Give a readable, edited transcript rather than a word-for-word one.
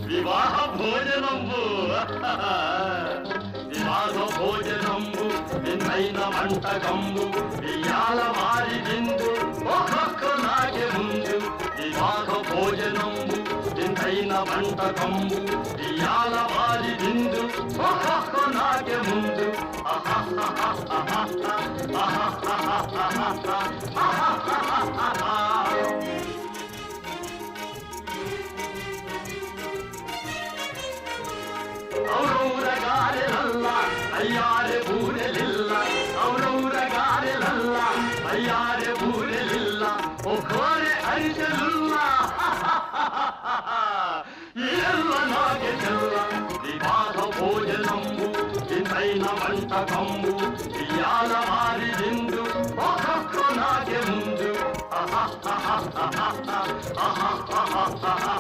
వివాహ భోజనంబు వివాహ భోజనంబు విన్నైన వంటకంబు వియాల మారి విందు ఒక్కొక్క నాగే ముందు వివాహ భోజనంబు విన్నైన వంటకంబు వియాల మారి విందు ఒక్కొక్క నాగే ముందు ఔరౌరగారెలల్ల అయ్యారె బూరెలిల్ల ఔరౌరగారెలల్ల అయ్యారె బూరెలిల్ల ఒక్కోరె అరిసెలుల్ల ఇల్ల నాగే చెల్ల వివాహ భోజనంబు ఇంతైన వంటకంబు ఇయాల మారి విందు ఒక్కొక్క నాగే ముందు